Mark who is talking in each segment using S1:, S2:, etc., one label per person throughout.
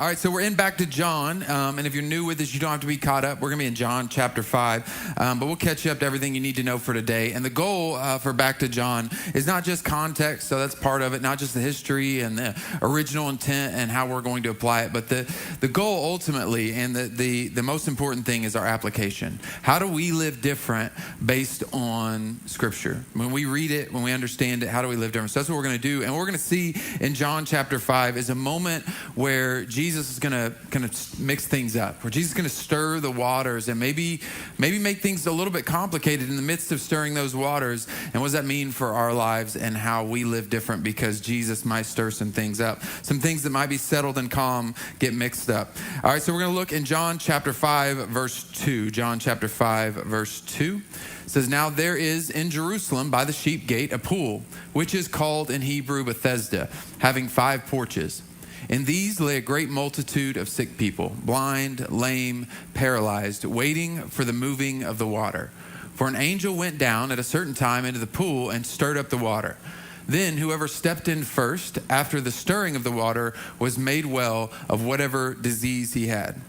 S1: All right, so we're in back to John, and if you're new with us, you don't have to be caught up. We're going to be in John chapter 5, but we'll catch you up to everything you need to know for today. And the goal for Back to John is not just context, so that's part of it, not just the history and the original intent and how we're going to apply it, but the goal ultimately and the most important thing is our application. How do we live different based on Scripture? When we read it, when we understand it, how do we live different? So that's what we're going to do, and what we're going to see in John chapter 5 is a moment where Jesus is going to kind of mix things up, where Jesus is going to stir the waters and maybe make things a little bit complicated in the midst of stirring those waters. And what does that mean for our lives and how we live different because Jesus might stir some things up. Some things that might be settled and calm get mixed up. All right, so we're going to look in John chapter 5, verse 2. John chapter 5, verse 2. It says, "Now there is in Jerusalem by the sheep gate a pool, which is called in Hebrew Bethesda, having 5 porches. In these lay a great multitude of sick people, blind, lame, paralyzed, waiting for the moving of the water. For an angel went down at a certain time into the pool and stirred up the water. Then whoever stepped in first after the stirring of the water was made well of whatever disease he had."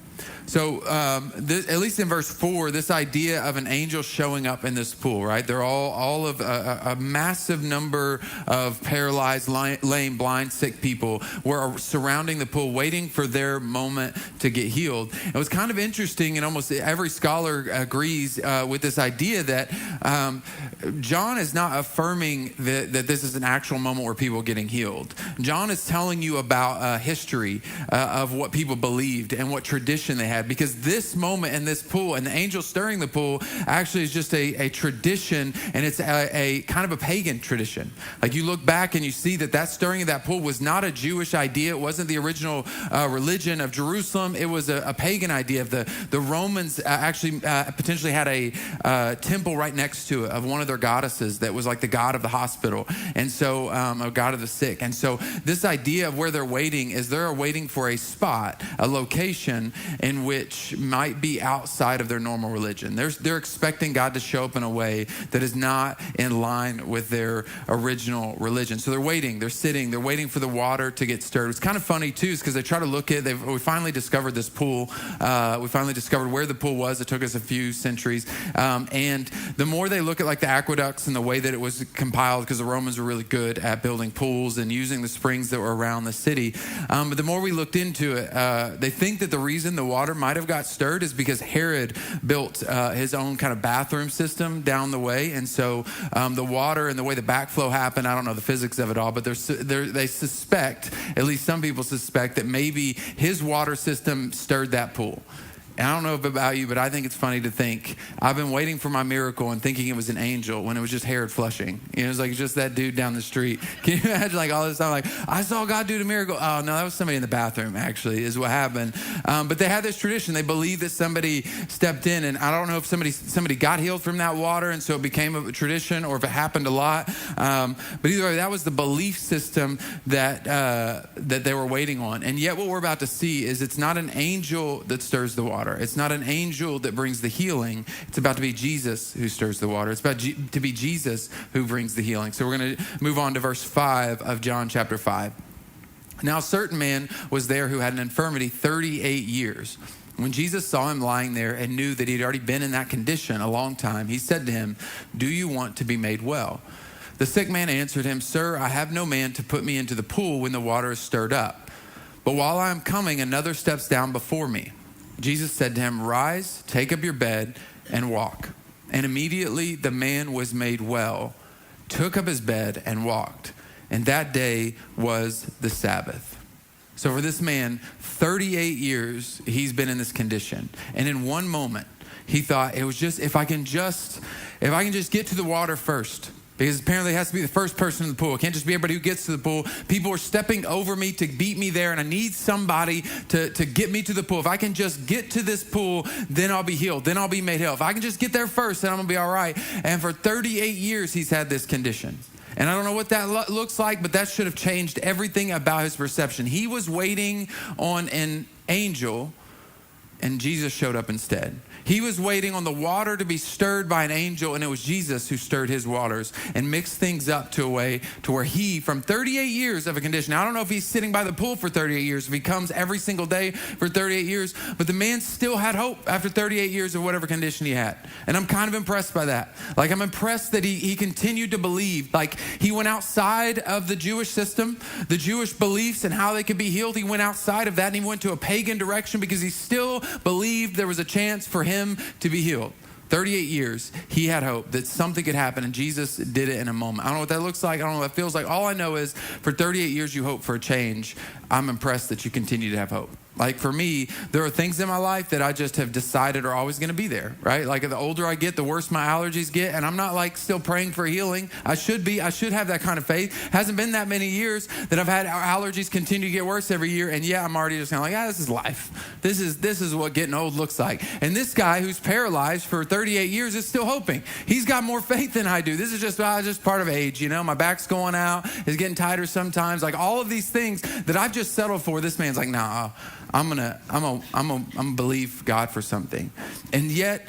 S1: So at least in verse 4, this idea of an angel showing up in this pool, right? They're all of a massive number of paralyzed, lame, blind, sick people were surrounding the pool, waiting for their moment to get healed. It was kind of interesting, and almost every scholar agrees with this idea that John is not affirming that this is an actual moment where people are getting healed. John is telling you about history of what people believed and what tradition they had, because this moment in this pool and the angel stirring the pool actually is just a tradition, and it's a kind of a pagan tradition. Like, you look back and you see that stirring of that pool was not a Jewish idea. It wasn't the original religion of Jerusalem. It was a pagan idea. The Romans actually potentially had a temple right next to it of one of their goddesses that was like the god of the hospital, and so a god of the sick. And so this idea of where they're waiting is they're waiting for a spot, a location in which might be outside of their normal religion. They're expecting God to show up in a way that is not in line with their original religion. So they're waiting, they're sitting, they're waiting for the water to get stirred. It's kind of funny too, because they try to look at, we finally discovered this pool. We finally discovered where the pool was. It took us a few centuries. And the more they look at like the aqueducts and the way that it was compiled, because the Romans were really good at building pools and using the springs that were around the city. But the more we looked into it, they think that the reason the water might have got stirred is because Herod built his own kind of bathroom system down the way. And so the water and the way the backflow happened, I don't know the physics of it all, but they suspect, at least some people suspect, that maybe his water system stirred that pool. And I don't know about you, but I think it's funny to think, I've been waiting for my miracle and thinking it was an angel when it was just Herod flushing. You know, it was like just that dude down the street. Can you imagine, like, all this time, like, I saw God do the miracle. Oh, no, that was somebody in the bathroom, actually, is what happened. But they had this tradition. They believed that somebody stepped in, and I don't know if somebody got healed from that water, and so it became a tradition, or if it happened a lot. But either way, that was the belief system that they were waiting on. And yet what we're about to see is it's not an angel that stirs the water. It's not an angel that brings the healing. It's about to be Jesus who stirs the water. It's about to be Jesus who brings the healing. So we're going to move on to verse 5 of John chapter 5. "Now a certain man was there who had an infirmity 38 years. When Jesus saw him lying there and knew that he'd already been in that condition a long time, he said to him, 'Do you want to be made well?' The sick man answered him, 'Sir, I have no man to put me into the pool when the water is stirred up. But while I am coming, another steps down before me.' Jesus said to him, 'Rise, take up your bed, and walk.' And immediately the man was made well, took up his bed, and walked. And that day was the Sabbath." So for this man, 38 years, he's been in this condition. And in one moment, he thought, it was just, if I can just get to the water first. Because apparently it has to be the first person in the pool. It can't just be everybody who gets to the pool. People are stepping over me to beat me there, and I need somebody to get me to the pool. If I can just get to this pool, then I'll be healed. Then I'll be made whole. If I can just get there first, then I'm going to be all right. And for 38 years, he's had this condition. And I don't know what that looks like, but that should have changed everything about his perception. He was waiting on an angel and Jesus showed up instead. He was waiting on the water to be stirred by an angel, and it was Jesus who stirred his waters and mixed things up to a way to where he, from 38 years of a condition, now, I don't know if he's sitting by the pool for 38 years, if he comes every single day for 38 years, but the man still had hope after 38 years of whatever condition he had. And I'm kind of impressed by that. Like, I'm impressed that he continued to believe. Like, he went outside of the Jewish system, the Jewish beliefs and how they could be healed. He went outside of that, and he went to a pagan direction because he still believed there was a chance for him to be healed. 38 years, he had hope that something could happen, and Jesus did it in a moment. I don't know what that looks like. I don't know what that feels like. All I know is for 38 years, you hope for a change. I'm impressed that you continue to have hope. Like, for me, there are things in my life that I just have decided are always going to be there, right? Like, the older I get, the worse my allergies get, and I'm not like still praying for healing. I should be. I should have that kind of faith. Hasn't been that many years that I've had allergies continue to get worse every year, and yeah, I'm already just kind of like, this is life. This is what getting old looks like. And this guy who's paralyzed for 38 years is still hoping. He's got more faith than I do. This is just part of age, you know? My back's going out. It's getting tighter sometimes. Like, all of these things that I've just settled for, this man's like, nah, I'm gonna believe God for something. And yet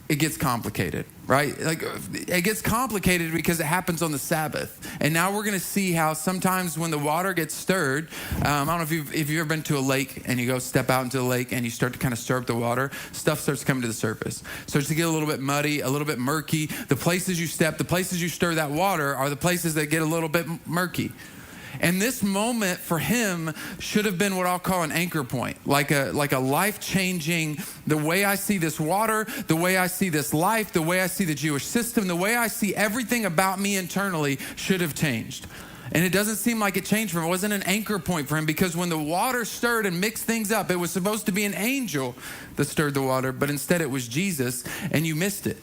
S1: it gets complicated, right? Like, it gets complicated because it happens on the Sabbath. And now we're gonna see how sometimes when the water gets stirred, I don't know if you've ever been to a lake and you go step out into the lake and you start to kind of stir up the water, stuff starts coming to the surface. Starts to get a little bit muddy, a little bit murky. The places you step, the places you stir that water are the places that get a little bit murky. And this moment for him should have been what I'll call an anchor point, like a life-changing, the way I see this water, the way I see this life, the way I see the Jewish system, the way I see everything about me internally should have changed. And it doesn't seem like it changed for him. It wasn't an anchor point for him, because when the water stirred and mixed things up, it was supposed to be an angel that stirred the water, but instead it was Jesus, and you missed it.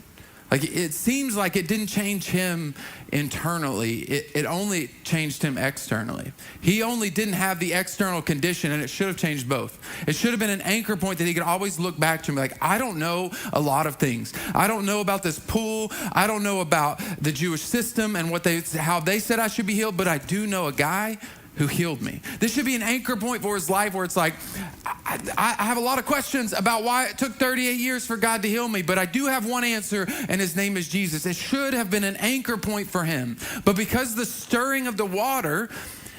S1: Like, it seems like it didn't change him internally. It only changed him externally. He only didn't have the external condition, and it should have changed both. It should have been an anchor point that he could always look back to and be like, I don't know a lot of things. I don't know about this pool. I don't know about the Jewish system and how they said I should be healed, but I do know a guy who healed me. This should be an anchor point for his life, where it's like, I have a lot of questions about why it took 38 years for God to heal me, but I do have one answer, and his name is Jesus. It should have been an anchor point for him. But because the stirring of the water,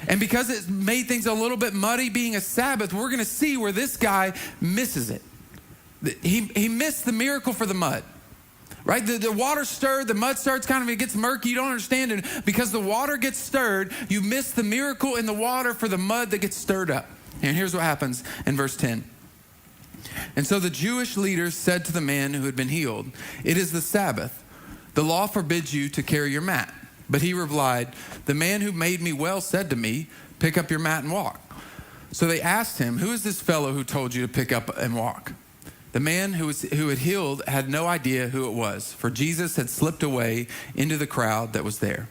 S1: and because it made things a little bit muddy being a Sabbath, we're going to see where this guy misses it. He missed the miracle for the mud. Right? The water stirred, the mud starts it gets murky, you don't understand it. Because the water gets stirred, you miss the miracle in the water for the mud that gets stirred up. And here's what happens in verse 10. And so the Jewish leaders said to the man who had been healed, "It is the Sabbath. The law forbids you to carry your mat." But he replied, "The man who made me well said to me, 'Pick up your mat and walk.' So they asked him, 'Who is this fellow who told you to pick up and walk?' The man who had healed had no idea who it was, for Jesus had slipped away into the crowd that was there."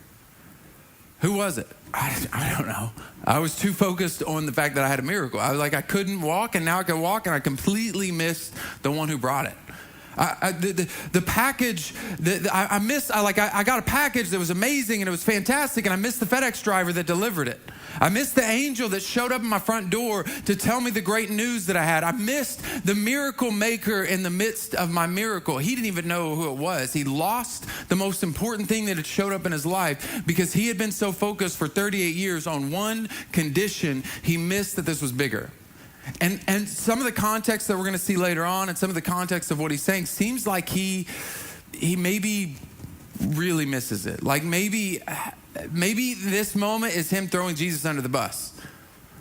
S1: Who was it? I don't know. I was too focused on the fact that I had a miracle. I was like, I couldn't walk, and now I can walk, and I completely missed the one who brought it. The package that I got a package that was amazing and it was fantastic, and I missed the FedEx driver that delivered it. I missed the angel that showed up at my front door to tell me the great news that I had. I missed the miracle maker in the midst of my miracle. He didn't even know who it was. He lost the most important thing that had showed up in his life because he had been so focused for 38 years on one condition, he missed that this was bigger. And some of the context that we're going to see later on, and some of the context of what he's saying, seems like he maybe really misses it. Like maybe this moment is him throwing Jesus under the bus.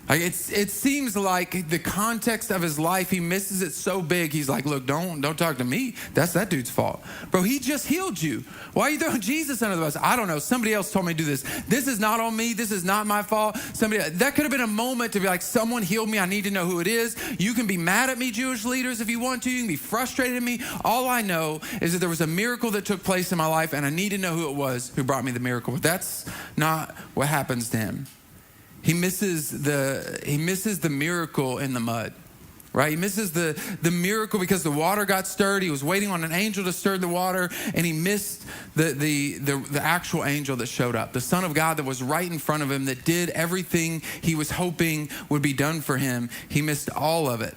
S1: Like it seems like the context of his life, he misses it so big. He's like, look, don't talk to me. That's that dude's fault. Bro, he just healed you. Why are you throwing Jesus under the bus? I don't know. Somebody else told me to do this. This is not on me. This is not my fault. That could have been a moment to be like, someone healed me. I need to know who it is. You can be mad at me, Jewish leaders, if you want to. You can be frustrated at me. All I know is that there was a miracle that took place in my life, and I need to know who it was who brought me the miracle. But that's not what happens to him. He misses the miracle in the mud, right? He misses the miracle because the water got stirred. He was waiting on an angel to stir the water, and he missed the actual angel that showed up, the Son of God that was right in front of him, that did everything he was hoping would be done for him. He missed all of it.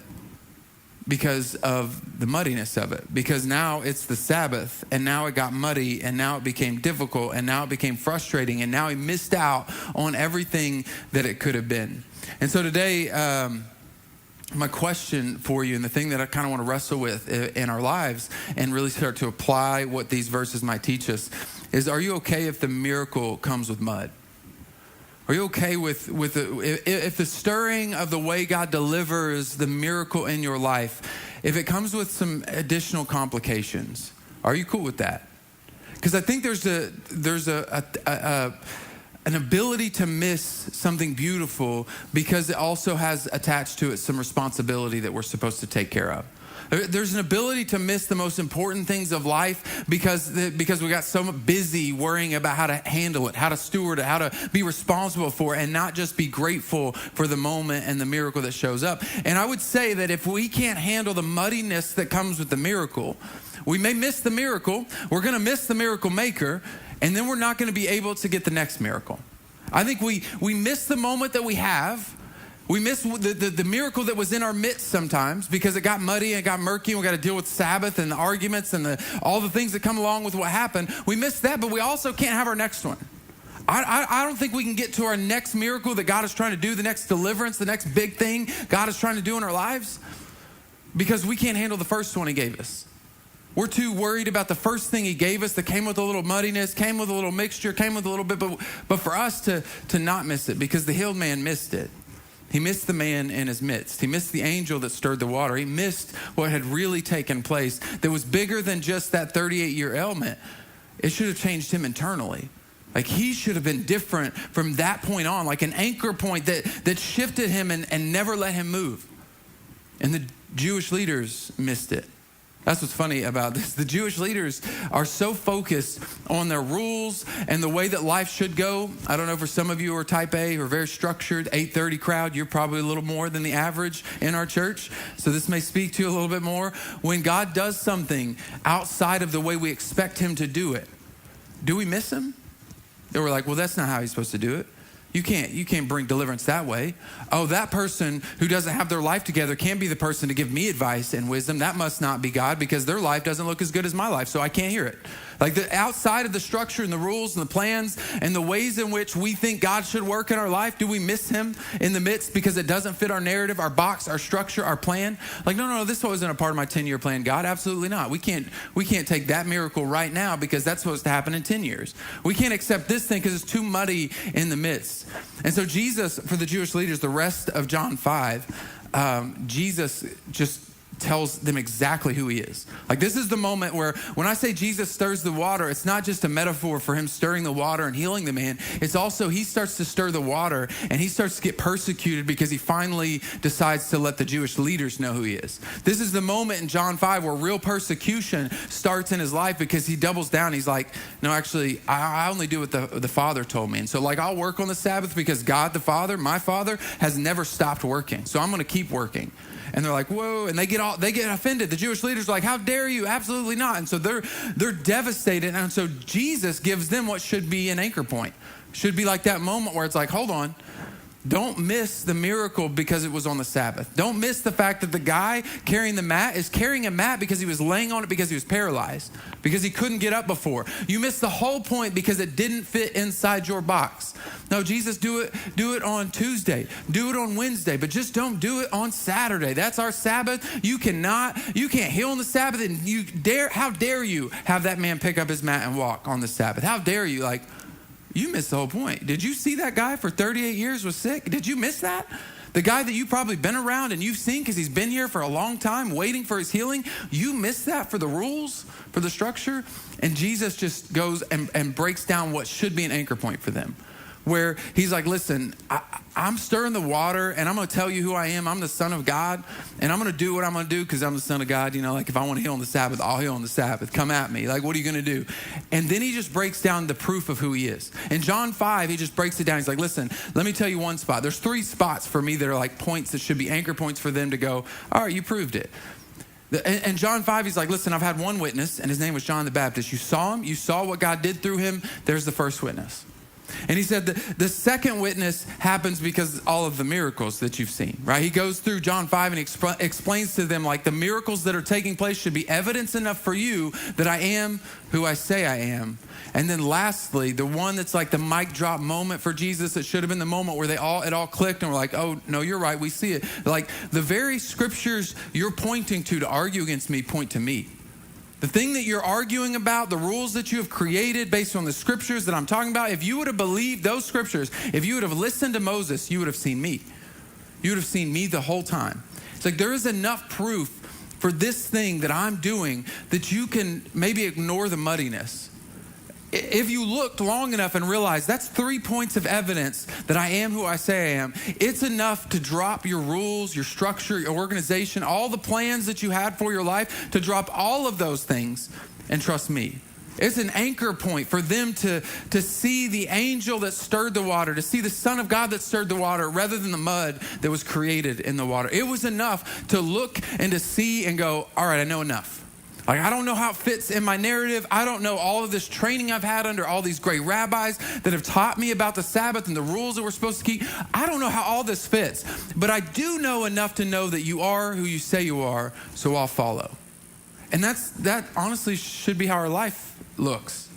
S1: because of the muddiness of it. Because now it's the Sabbath, and now it got muddy, and now it became difficult, and now it became frustrating, and now he missed out on everything that it could have been. And so today, my question for you, and the thing that I kind of want to wrestle with in our lives and really start to apply what these verses might teach us, is are you okay if the miracle comes with mud? Are you okay with if the stirring of the way God delivers the miracle in your life, if it comes with some additional complications? Are you cool with that? Because I think there's an ability to miss something beautiful because it also has attached to it some responsibility that we're supposed to take care of. There's an ability to miss the most important things of life because we got so busy worrying about how to handle it, how to steward it, how to be responsible for it, and not just be grateful for the moment and the miracle that shows up. And I would say that if we can't handle the muddiness that comes with the miracle, we may miss the miracle, we're going to miss the miracle maker, and then we're not going to be able to get the next miracle. I think we miss the moment that we have. We miss the miracle that was in our midst sometimes because it got muddy and it got murky and we got to deal with Sabbath and the arguments and all the things that come along with what happened. We miss that, but we also can't have our next one. I don't think we can get to our next miracle that God is trying to do, the next deliverance, the next big thing God is trying to do in our lives, because we can't handle the first one he gave us. We're too worried about the first thing he gave us that came with a little muddiness, came with a little mixture, came with a little bit, but for us to not miss it, because the healed man missed it. He missed the man in his midst. He missed the angel that stirred the water. He missed what had really taken place that was bigger than just that 38-year ailment. It should have changed him internally. Like he should have been different from that point on, like an anchor point that shifted him and never let him move. And the Jewish leaders missed it. That's what's funny about this. The Jewish leaders are so focused on their rules and the way that life should go. I don't know, for some of you who are type A, who are very structured, 8:30 crowd, you're probably a little more than the average in our church. So this may speak to you a little bit more. When God does something outside of the way we expect him to do it, do we miss him? They were like, well, that's not how he's supposed to do it. You can't bring deliverance that way. Oh, that person who doesn't have their life together can't be the person to give me advice and wisdom. That must not be God, because their life doesn't look as good as my life, so I can't hear it. Like the outside of the structure and the rules and the plans and the ways in which we think God should work in our life, do we miss him in the midst because it doesn't fit our narrative, our box, our structure, our plan? Like, no, this wasn't a part of my 10-year plan, God. Absolutely not. We can't take that miracle right now because that's supposed to happen in 10 years. We can't accept this thing because it's too muddy in the midst. And so Jesus, for the Jewish leaders, the rest of John 5, Jesus just tells them exactly who he is. Like, this is the moment where when I say Jesus stirs the water, it's not just a metaphor for him stirring the water and healing the man. It's also he starts to stir the water and he starts to get persecuted because he finally decides to let the Jewish leaders know who he is. This is the moment in John 5 where real persecution starts in his life because he doubles down. He's like, no, actually, I only do what the Father told me. And so, like, I'll work on the Sabbath because God the Father, my Father, has never stopped working. So I'm going to keep working. And they're like, whoa, and they get offended. The Jewish leaders are like, how dare you? Absolutely not. And so they're devastated. And so Jesus gives them what should be an anchor point. Should be like that moment where it's like, hold on. Don't miss the miracle because it was on the Sabbath. Don't miss the fact that the guy carrying the mat is carrying a mat because he was laying on it because he was paralyzed, because he couldn't get up before. You missed the whole point because it didn't fit inside your box. No, Jesus, do it on Tuesday. Do it on Wednesday, but just don't do it on Saturday. That's our Sabbath. You can't heal on the Sabbath, and how dare you have that man pick up his mat and walk on the Sabbath? How dare you? Like, you missed the whole point. Did you see that guy for 38 years was sick? Did you miss that? The guy that you've probably been around and you've seen because he's been here for a long time waiting for his healing, you missed that for the rules, for the structure? And Jesus just goes and breaks down what should be an anchor point for them, where he's like, listen, I'm stirring the water and I'm going to tell you who I am. I'm the Son of God, and I'm going to do what I'm going to do because I'm the Son of God. You know, like if I want to heal on the Sabbath, I'll heal on the Sabbath. Come at me. Like, what are you going to do? And then he just breaks down the proof of who he is. In John 5, he just breaks it down. He's like, listen, let me tell you one spot. There's 3 spots for me that are like points that should be anchor points for them to go, all right, you proved it. And John 5, he's like, listen, I've had one witness, and his name was John the Baptist. You saw him. You saw what God did through him. There's the first witness. And he said the second witness happens because all of the miracles that you've seen, right? He goes through John 5 and he explains to them, like, the miracles that are taking place should be evidence enough for you that I am who I say I am. And then lastly, the one that's like the mic drop moment for Jesus, it should have been the moment where it all clicked and we're like, oh, no, you're right, we see it. Like, the very scriptures you're pointing to argue against me point to me. The thing that you're arguing about, the rules that you have created based on the scriptures that I'm talking about, if you would have believed those scriptures, if you would have listened to Moses, you would have seen me. You would have seen me the whole time. It's like there is enough proof for this thing that I'm doing that you can maybe ignore the muddiness. If you looked long enough and realized that's 3 points of evidence that I am who I say I am, it's enough to drop your rules, your structure, your organization, all the plans that you had for your life, to drop all of those things and trust me. It's an anchor point for them to see the angel that stirred the water, to see the Son of God that stirred the water rather than the mud that was created in the water. It was enough to look and to see and go, all right, I know enough. Like, I don't know how it fits in my narrative. I don't know all of this training I've had under all these great rabbis that have taught me about the Sabbath and the rules that we're supposed to keep. I don't know how all this fits, but I do know enough to know that you are who you say you are, so I'll follow. And that honestly should be how our life looks.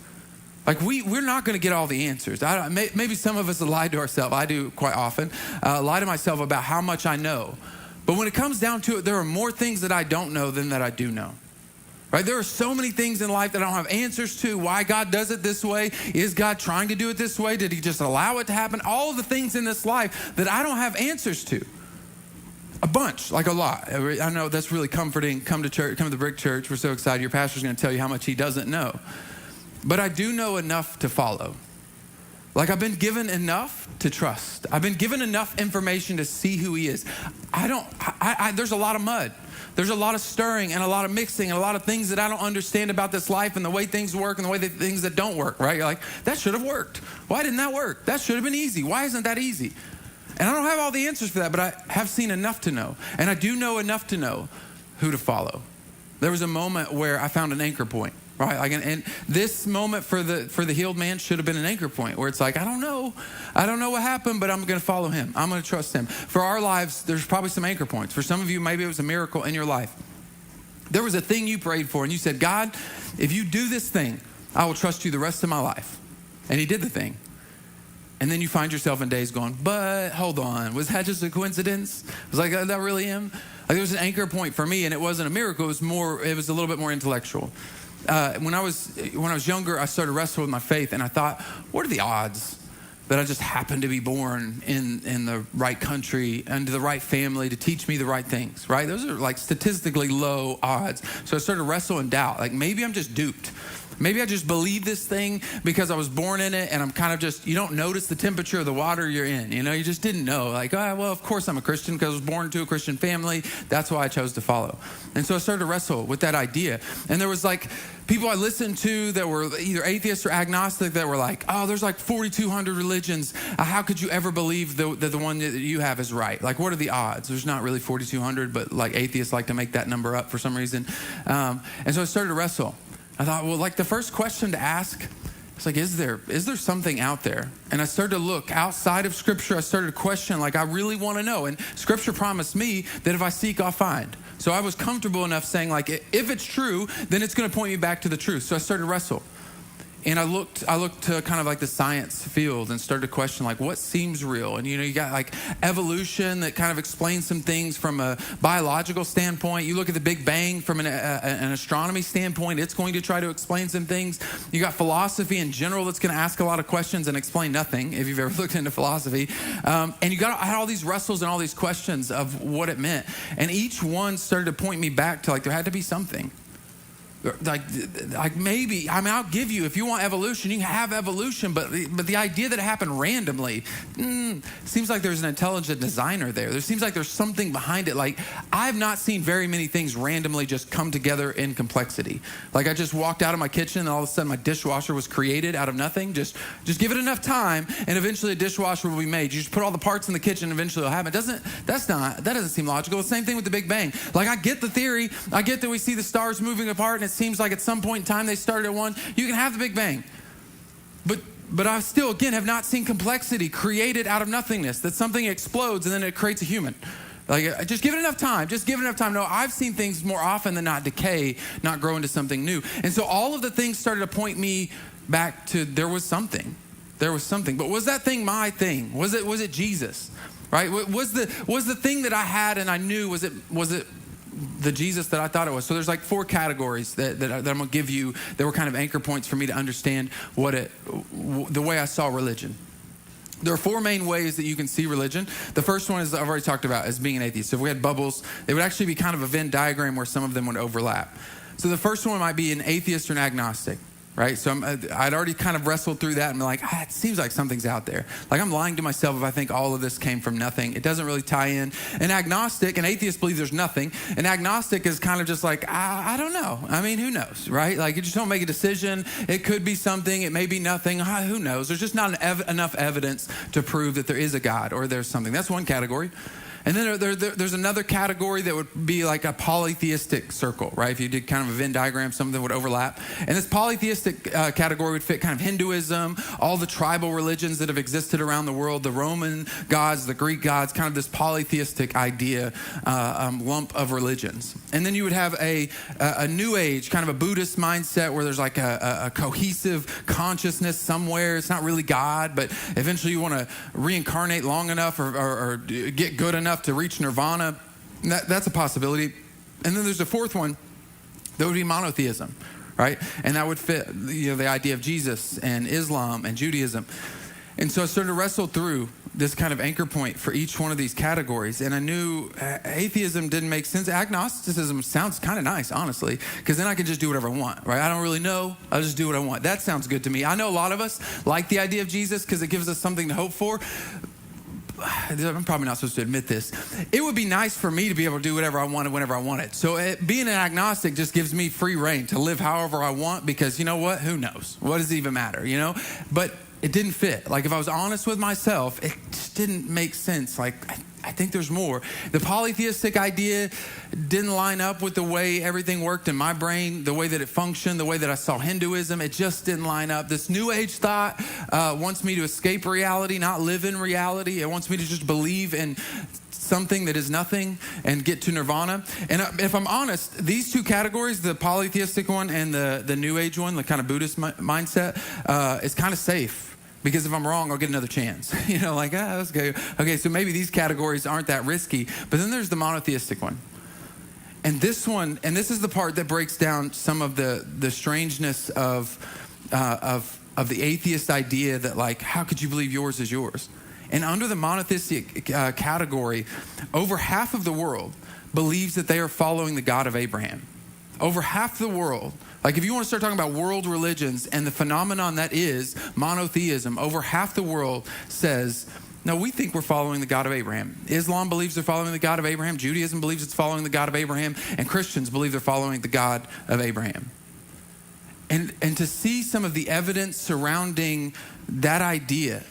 S1: Like, we're not going to get all the answers. Maybe some of us lie to ourselves. I do quite often. Lie to myself about how much I know. But when it comes down to it, there are more things that I don't know than that I do know. Right? There are so many things in life that I don't have answers to. Why God does it this way? Is God trying to do it this way? Did he just allow it to happen? All of the things in this life that I don't have answers to. A bunch, like a lot. I know that's really comforting. Come to church, come to TheBrick.Church. We're so excited. Your pastor's going to tell you how much he doesn't know. But I do know enough to follow. Like, I've been given enough to trust. I've been given enough information to see who he is. There's a lot of mud. There's a lot of stirring and a lot of mixing and a lot of things that I don't understand about this life and the way things work and the way things that don't work, right? You're like, that should have worked. Why didn't that work? That should have been easy. Why isn't that easy? And I don't have all the answers for that, but I have seen enough to know. And I do know enough to know who to follow. There was a moment where I found an anchor point, right? Like, and this moment for the healed man should have been an anchor point where it's like, I don't know what happened, but I'm going to follow him. I'm going to trust him. For our lives, there's probably some anchor points. For some of you, maybe it was a miracle in your life. There was a thing you prayed for and you said, God, if you do this thing, I will trust you the rest of my life. And he did the thing. And then you find yourself in days going, but hold on, was that just a coincidence? It was like, that really him? Like, there was an anchor point for me, and it wasn't a miracle. It was a little bit more intellectual. When I was younger, I started wrestling with my faith, and I thought, what are the odds that I just happened to be born in the right country, into the right family to teach me the right things, right? Those are like statistically low odds. So I started to wrestle and doubt, like, maybe I'm just duped. Maybe I just believe this thing because I was born in it, and I'm kind of just, you don't notice the temperature of the water you're in. You know, you just didn't know. Like, well, of course I'm a Christian because I was born into a Christian family. That's why I chose to follow. And so I started to wrestle with that idea. And there was like people I listened to that were either atheists or agnostic that were like, oh, there's like 4,200 religions. How could you ever believe that the one that you have is right? Like, what are the odds? There's not really 4,200, but like atheists like to make that number up for some reason. And so I started to wrestle. I thought, well, like the first question to ask, it's like, is there something out there? And I started to look outside of Scripture. I started to question, like, I really want to know. And Scripture promised me that if I seek, I'll find. So I was comfortable enough saying, like, if it's true, then it's going to point me back to the truth. So I started to wrestle. And I looked to kind of like the science field and started to question, like, what seems real? And, you know, you got like evolution that kind of explains some things from a biological standpoint. You look at the Big Bang from an astronomy standpoint, it's going to try to explain some things. You got philosophy in general that's going to ask a lot of questions and explain nothing, if you've ever looked into philosophy. And I had all these wrestles and all these questions of what it meant. And each one started to point me back to, like, there had to be something. Like maybe, I mean, I'll give you, if you want evolution, you can have evolution, but the idea that it happened randomly, seems like there's an intelligent designer there. There seems like there's something behind it. Like, I've not seen very many things randomly just come together in complexity. Like, I just walked out of my kitchen and all of a sudden my dishwasher was created out of nothing. Just give it enough time and eventually a dishwasher will be made. You just put all the parts in the kitchen and eventually it'll happen. That doesn't seem logical. The same thing with the Big Bang. Like, I get the theory. I get that we see the stars moving apart and it seems like at some point in time they started at one. You can have the Big Bang. But But I still, again, have not seen complexity created out of nothingness, that something explodes and then it creates a human. Like, just give it enough time. Just give it enough time. No, I've seen things more often than not decay, not grow into something new. And so all of the things started to point me back to there was something. There was something. But was that thing my thing? Was it Jesus? Right? Was the thing that I had and I knew, was it the Jesus that I thought it was? So there's like 4 categories that I'm going to give you that were kind of anchor points for me to understand the way I saw religion. There are 4 main ways that you can see religion. The first one is, I've already talked about, as being an atheist. So if we had bubbles, they would actually be kind of a Venn diagram where some of them would overlap. So the first one might be an atheist or an agnostic. Right? So I'd already kind of wrestled through that and been like, it seems like something's out there. Like, I'm lying to myself if I think all of this came from nothing. It doesn't really tie in. An agnostic, an atheist believes there's nothing. An agnostic is kind of just like, I don't know. I mean, who knows, right? Like, you just don't make a decision. It could be something. It may be nothing. Who knows? There's just not enough evidence to prove that there is a God or there's something. That's one category. And then there's another category that would be like a polytheistic circle, right? If you did kind of a Venn diagram, some of them would overlap. And this polytheistic category would fit kind of Hinduism, all the tribal religions that have existed around the world, the Roman gods, the Greek gods, kind of this polytheistic idea, lump of religions. And then you would have a New Age, kind of a Buddhist mindset where there's like a cohesive consciousness somewhere. It's not really God, but eventually you want to reincarnate long enough or get good enough to reach nirvana. That's a possibility. And then there's a 4th one that would be monotheism, right? And that would fit, the idea of Jesus and Islam and Judaism. And so I started to wrestle through this kind of anchor point for each one of these categories. And I knew atheism didn't make sense. Agnosticism sounds kind of nice, honestly, because then I can just do whatever I want, right? I don't really know. I'll just do what I want. That sounds good to me. I know a lot of us like the idea of Jesus because it gives us something to hope for. I'm probably not supposed to admit this. It would be nice for me to be able to do whatever I wanted whenever I wanted. So being an agnostic just gives me free reign to live however I want because you know what? Who knows? What does it even matter, But it didn't fit. Like, if I was honest with myself, it just didn't make sense. Like, I think there's more. The polytheistic idea didn't line up with the way everything worked in my brain, the way that it functioned, the way that I saw Hinduism. It just didn't line up. This New Age thought wants me to escape reality, not live in reality. It wants me to just believe in something that is nothing and get to nirvana. And if I'm honest, these 2 categories, the polytheistic one and the New Age one, the kind of Buddhist mindset, is kind of safe. Because if I'm wrong, I'll get another chance. Let's go. Okay, so maybe these categories aren't that risky. But then there's the monotheistic one. And this one, and this is the part that breaks down some of the strangeness of the atheist idea that, like, how could you believe yours is yours? And under the monotheistic category, over half of the world believes that they are following the God of Abraham. Over half the world. Like, if you want to start talking about world religions and the phenomenon that is monotheism, over half the world says, no, we think we're following the God of Abraham. Islam believes they're following the God of Abraham. Judaism believes it's following the God of Abraham. And Christians believe they're following the God of Abraham. And to see some of the evidence surrounding that idea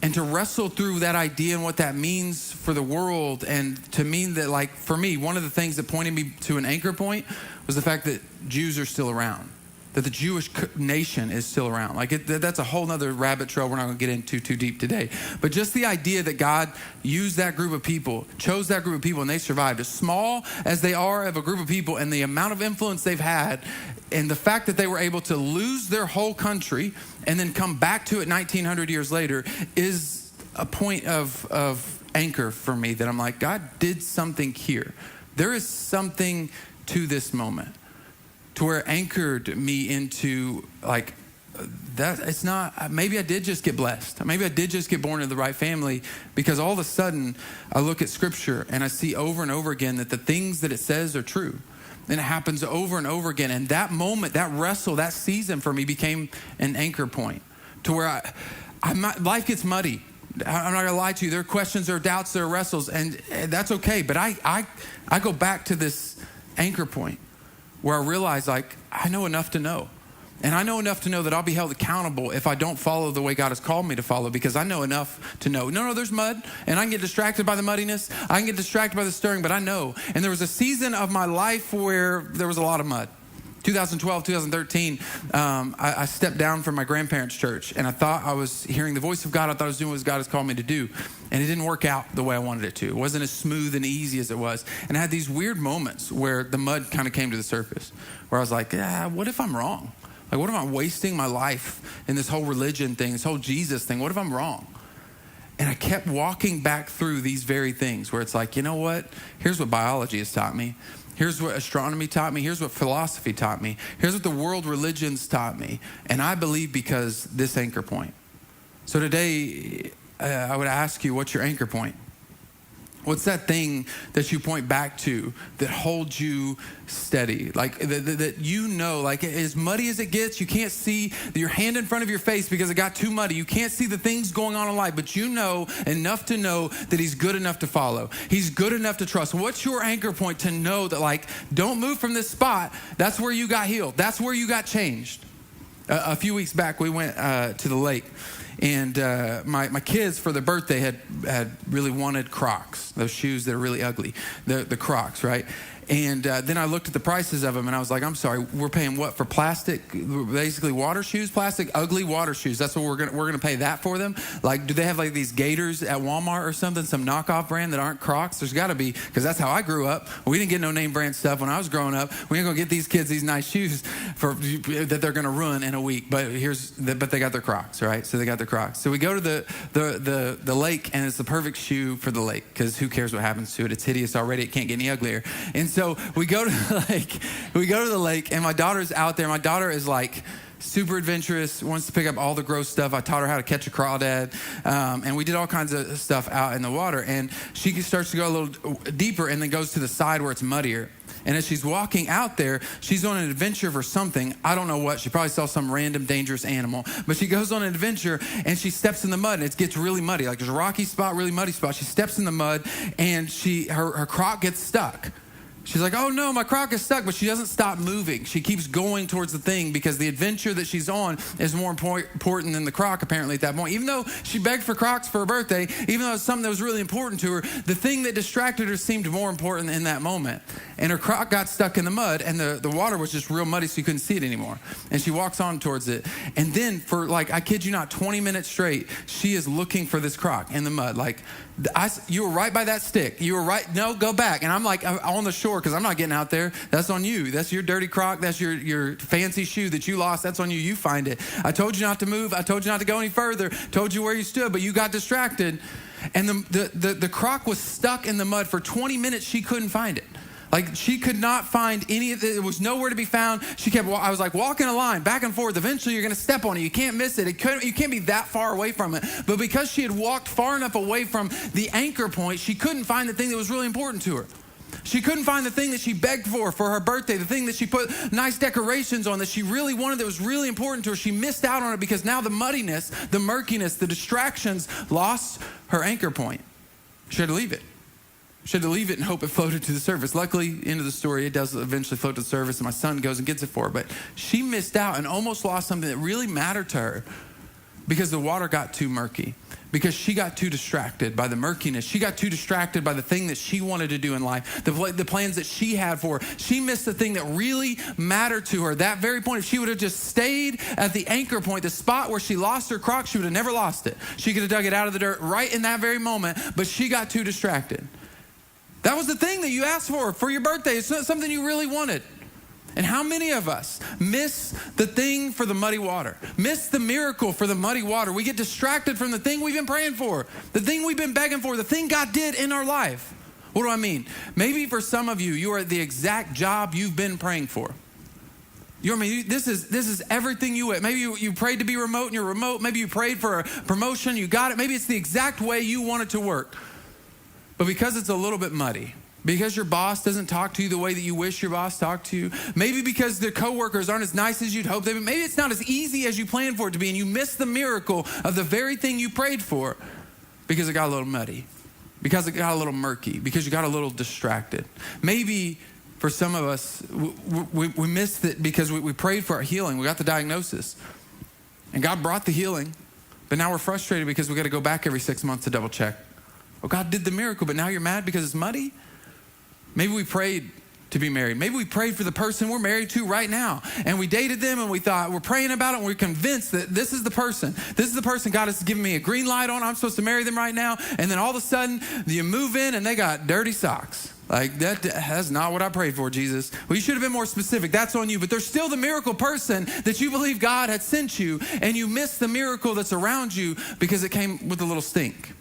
S1: and to wrestle through that idea and what that means for the world, and to mean that, like, for me, one of the things that pointed me to an anchor point was the fact that Jews are still around, that the Jewish nation is still around. Like, that's a whole nother rabbit trail we're not going to get into too deep today. But just the idea that God used that group of people, chose that group of people, and they survived, as small as they are of a group of people, and the amount of influence they've had, and the fact that they were able to lose their whole country and then come back to it 1,900 years later is a point of anchor for me, that I'm like, God did something here. There is something to this moment to where it anchored me into, like, that it's not, maybe I did just get blessed. Maybe I did just get born into the right family, because all of a sudden I look at scripture and I see over and over again that the things that it says are true. And it happens over and over again. And that moment, that wrestle, that season for me became an anchor point to where life gets muddy. I'm not going to lie to you. There are questions, there are doubts, there are wrestles, and that's okay. But I go back to this anchor point where I realize, like, I know enough to know. And I know enough to know that I'll be held accountable if I don't follow the way God has called me to follow, because I know enough to know. No, there's mud, and I can get distracted by the muddiness. I can get distracted by the stirring, but I know. And there was a season of my life where there was a lot of mud. 2012, 2013, I stepped down from my grandparents' church, and I thought I was hearing the voice of God. I thought I was doing what God has called me to do, and it didn't work out the way I wanted it to. It wasn't as smooth and easy as it was, and I had these weird moments where the mud kind of came to the surface, where I was like, what if I'm wrong? Like, what if I'm wasting my life in this whole religion thing, this whole Jesus thing? What if I'm wrong? And I kept walking back through these very things where it's like, you know what? Here's what biology has taught me. Here's what astronomy taught me. Here's what philosophy taught me. Here's what the world religions taught me. And I believe because this anchor point. So today, I would ask you, what's your anchor point? What's that thing that you point back to that holds you steady? Like that you know, like as muddy as it gets, you can't see your hand in front of your face because it got too muddy. You can't see the things going on in life, but you know enough to know that he's good enough to follow. He's good enough to trust. What's your anchor point to know that, like, don't move from this spot? That's where you got healed. That's where you got changed. A few weeks back, we went to the lake. And my kids, for their birthday, had really wanted Crocs, those shoes that are really ugly, the Crocs, right? And then I looked at the prices of them, and I was like, I'm sorry, we're paying what for plastic, basically water shoes, plastic, ugly water shoes. That's what we're gonna pay that for them? Like, do they have like these Gators at Walmart or something, some knockoff brand that aren't Crocs? There's got to be, because that's how I grew up. We didn't get no name brand stuff when I was growing up. We ain't gonna get these kids these nice shoes that they're gonna ruin in a week. But they got their Crocs, right? So they got their Crocs. So we go to the lake, and it's the perfect shoe for the lake, because who cares what happens to it? It's hideous already. It can't get any uglier. And so we go to the lake. We go to the lake, and my daughter's out there. My daughter is like super adventurous, wants to pick up all the gross stuff. I taught her how to catch a crawdad, and we did all kinds of stuff out in the water. And she starts to go a little deeper and then goes to the side where it's muddier. And as she's walking out there, she's on an adventure for something. I don't know what. She probably saw some random dangerous animal. But she goes on an adventure, and she steps in the mud, and it gets really muddy. Like, there's a rocky spot, really muddy spot. She steps in the mud, and her Croc gets stuck. She's like, oh no, my Croc is stuck, but she doesn't stop moving. She keeps going towards the thing because the adventure that she's on is more important than the Croc, apparently, at that point. Even though she begged for Crocs for her birthday, even though it's something that was really important to her, the thing that distracted her seemed more important in that moment. And her Croc got stuck in the mud, and the water was just real muddy, so you couldn't see it anymore. And she walks on towards it. And then for, like, I kid you not, 20 minutes straight, she is looking for this Croc in the mud. Like, you were right by that stick. You were right. No, go back. And I'm like, I'm on the shore because I'm not getting out there. That's on you. That's your dirty Croc. That's your fancy shoe that you lost. That's on you. You find it. I told you not to move. I told you not to go any further. Told you where you stood, but you got distracted. And the Croc was stuck in the mud for 20 minutes. She couldn't find it. Like, she could not find any of it. It was nowhere to be found. I was like walking a line back and forth. Eventually, you're going to step on it. You can't miss it. You can't be that far away from it. But because she had walked far enough away from the anchor point, she couldn't find the thing that was really important to her. She couldn't find the thing that she begged for her birthday, the thing that she put nice decorations on that she really wanted, that was really important to her. She missed out on it because now the muddiness, the murkiness, the distractions lost her anchor point. She had to leave it. She had to leave it and hope it floated to the surface. Luckily, end of the story, it does eventually float to the surface, and my son goes and gets it for her. But she missed out and almost lost something that really mattered to her because the water got too murky, because she got too distracted by the murkiness. She got too distracted by the thing that she wanted to do in life, the plans that she had for her. She missed the thing that really mattered to her. That very point, if she would have just stayed at the anchor point, the spot where she lost her Croc, she would have never lost it. She could have dug it out of the dirt right in that very moment, but she got too distracted. That was the thing that you asked for your birthday. It's not something you really wanted. And how many of us miss the thing for the muddy water? Miss the miracle for the muddy water? We get distracted from the thing we've been praying for, the thing we've been begging for, the thing God did in our life. What do I mean? Maybe for some of you, you are at the exact job you've been praying for. This is everything you want. Maybe you prayed to be remote and you're remote. Maybe you prayed for a promotion, you got it. Maybe it's the exact way you want it to work. But because it's a little bit muddy, because your boss doesn't talk to you the way that you wish your boss talked to you, maybe because the coworkers aren't as nice as you'd hope they would, maybe it's not as easy as you planned for it to be, and you miss the miracle of the very thing you prayed for because it got a little muddy, because it got a little murky, because you got a little distracted. Maybe for some of us, we missed it because we prayed for our healing. We got the diagnosis, and God brought the healing, but now we're frustrated because we got to go back every 6 months to double check. Well, God did the miracle, but now you're mad because it's muddy? Maybe we prayed to be married. Maybe we prayed for the person we're married to right now, and we dated them, and we thought, we're praying about it, and we're convinced that this is the person. This is the person God has given me a green light on. I'm supposed to marry them right now. And then all of a sudden, you move in, and they got dirty socks. Like, that's not what I prayed for, Jesus. Well, you should have been more specific. That's on you. But there's still the miracle person that you believe God had sent you, and you missed the miracle that's around you because it came with a little stink.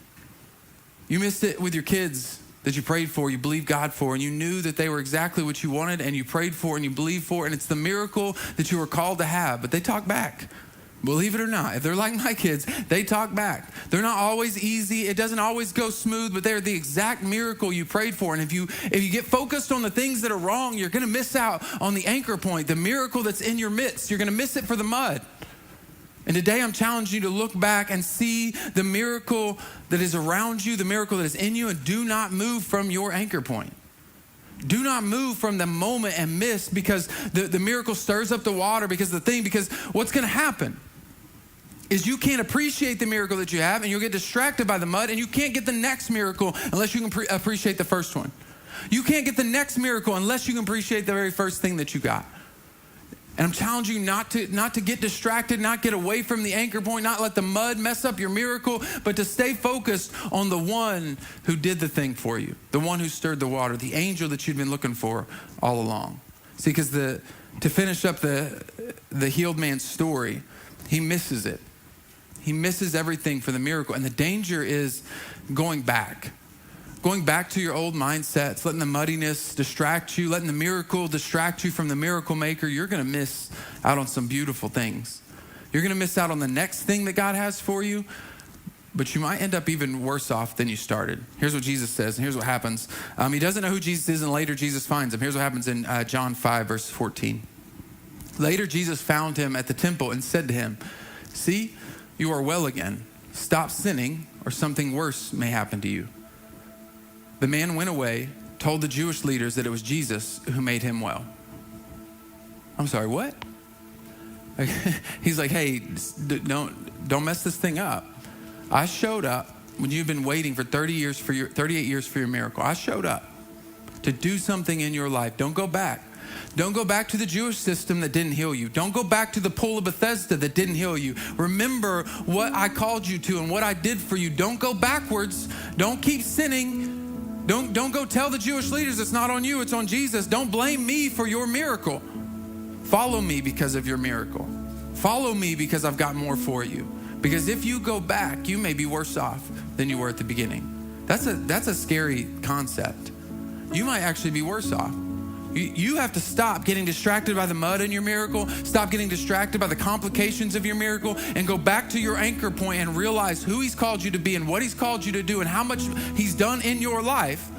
S1: You missed it with your kids that you prayed for, you believed God for, and you knew that they were exactly what you wanted, and you prayed for, and you believed for, and it's the miracle that you were called to have. But they talk back. Believe it or not, if they're like my kids, they talk back. They're not always easy. It doesn't always go smooth, but they're the exact miracle you prayed for. And if you get focused on the things that are wrong, you're going to miss out on the anchor point, the miracle that's in your midst. You're going to miss it for the mud. And today I'm challenging you to look back and see the miracle that is around you, the miracle that is in you, and do not move from your anchor point. Do not move from the moment and miss because the miracle stirs up the water because what's going to happen is you can't appreciate the miracle that you have, and you'll get distracted by the mud, and you can't get the next miracle unless you can appreciate the first one. You can't get the next miracle unless you can appreciate the very first thing that you got. And I'm challenging you not to get distracted, not get away from the anchor point, not let the mud mess up your miracle, but to stay focused on the one who did the thing for you, the one who stirred the water, the angel that you'd been looking for all along. See, because to finish up the healed man's story, he misses it. He misses everything for the miracle. And the danger is going back to your old mindsets, letting the muddiness distract you, letting the miracle distract you from the miracle maker. You're going to miss out on some beautiful things. You're going to miss out on the next thing that God has for you, but you might end up even worse off than you started. Here's what Jesus says, and here's what happens. He doesn't know who Jesus is, and later Jesus finds him. Here's what happens in John 5, verse 14. Later, Jesus found him at the temple and said to him, "See, you are well again. Stop sinning, or something worse may happen to you." The man went away, told the Jewish leaders that it was Jesus who made him well. I'm sorry, what? He's like, hey, don't mess this thing up. I showed up when you've been waiting for 38 years for your miracle. I showed up to do something in your life. Don't go back. Don't go back to the Jewish system that didn't heal you. Don't go back to the pool of Bethesda that didn't heal you. Remember what I called you to and what I did for you. Don't go backwards. Don't keep sinning. Don't go tell the Jewish leaders it's not on you, it's on Jesus. Don't blame me for your miracle. Follow me because of your miracle. Follow me because I've got more for you. Because if you go back, you may be worse off than you were at the beginning. That's a scary concept. You might actually be worse off. You have to stop getting distracted by the mud in your miracle, stop getting distracted by the complications of your miracle, and go back to your anchor point and realize who he's called you to be and what he's called you to do and how much he's done in your life,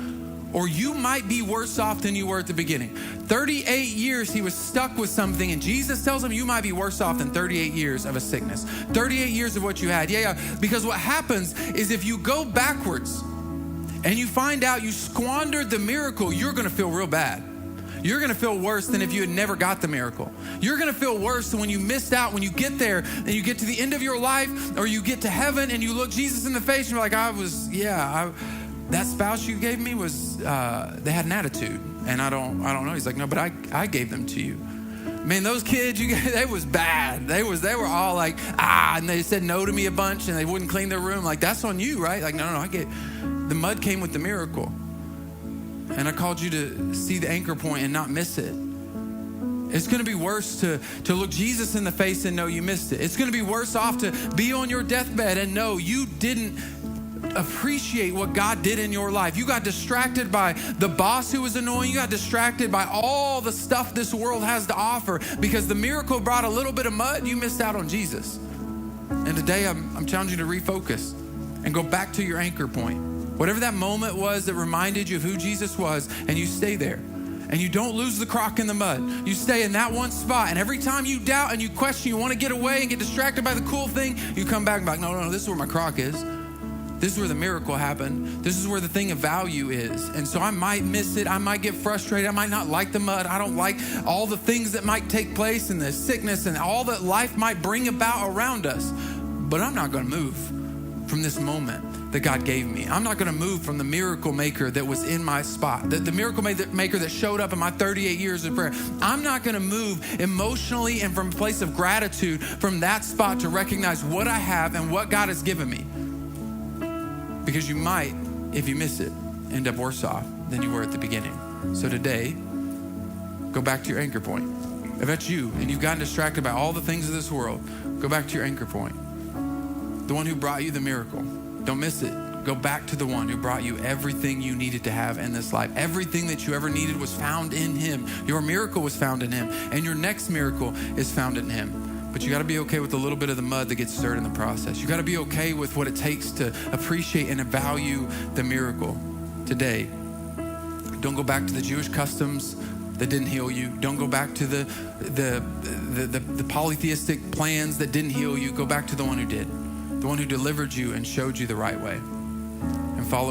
S1: or you might be worse off than you were at the beginning. 38 years he was stuck with something, and Jesus tells him you might be worse off than 38 years of a sickness. 38 years of what you had. Yeah, because what happens is if you go backwards and you find out you squandered the miracle, you're going to feel real bad. You're going to feel worse than if you had never got the miracle. You're going to feel worse than when you missed out, when you get there and you get to the end of your life, or you get to heaven and you look Jesus in the face and you're like, that spouse you gave me was, they had an attitude and I don't know. He's like, no, but I gave them to you. Man, those kids, they was bad. They were all like, and they said no to me a bunch and they wouldn't clean their room. Like, that's on you, right? Like, no, the mud came with the miracle. And I called you to see the anchor point and not miss it. It's going to be worse to look Jesus in the face and know you missed it. It's going to be worse off to be on your deathbed and know you didn't appreciate what God did in your life. You got distracted by the boss who was annoying. You got distracted by all the stuff this world has to offer because the miracle brought a little bit of mud. You missed out on Jesus. And today I'm challenging you to refocus and go back to your anchor point. Whatever that moment was that reminded you of who Jesus was, and you stay there. And you don't lose the crock in the mud. You stay in that one spot. And every time you doubt and you question, you want to get away and get distracted by the cool thing, you come back and be like, no, this is where my crock is. This is where the miracle happened. This is where the thing of value is. And so I might miss it. I might get frustrated. I might not like the mud. I don't like all the things that might take place and the sickness and all that life might bring about around us. But I'm not going to move from this moment. that God gave me. I'm not gonna move from the miracle maker that was in my spot, the miracle maker that showed up in my 38 years of prayer. I'm not gonna move emotionally and from a place of gratitude from that spot to recognize what I have and what God has given me. Because you might, if you miss it, end up worse off than you were at the beginning. So today, go back to your anchor point. If that's you and you've gotten distracted by all the things of this world, go back to your anchor point. The one who brought you the miracle. Don't miss it. Go back to the one who brought you everything you needed to have in this life. Everything that you ever needed was found in him. Your miracle was found in him. And your next miracle is found in him. But you gotta be okay with a little bit of the mud that gets stirred in the process. You gotta be okay with what it takes to appreciate and value the miracle. Today, don't go back to the Jewish customs that didn't heal you. Don't go back to the polytheistic plans that didn't heal you. Go back to the one who did. The one who delivered you and showed you the right way.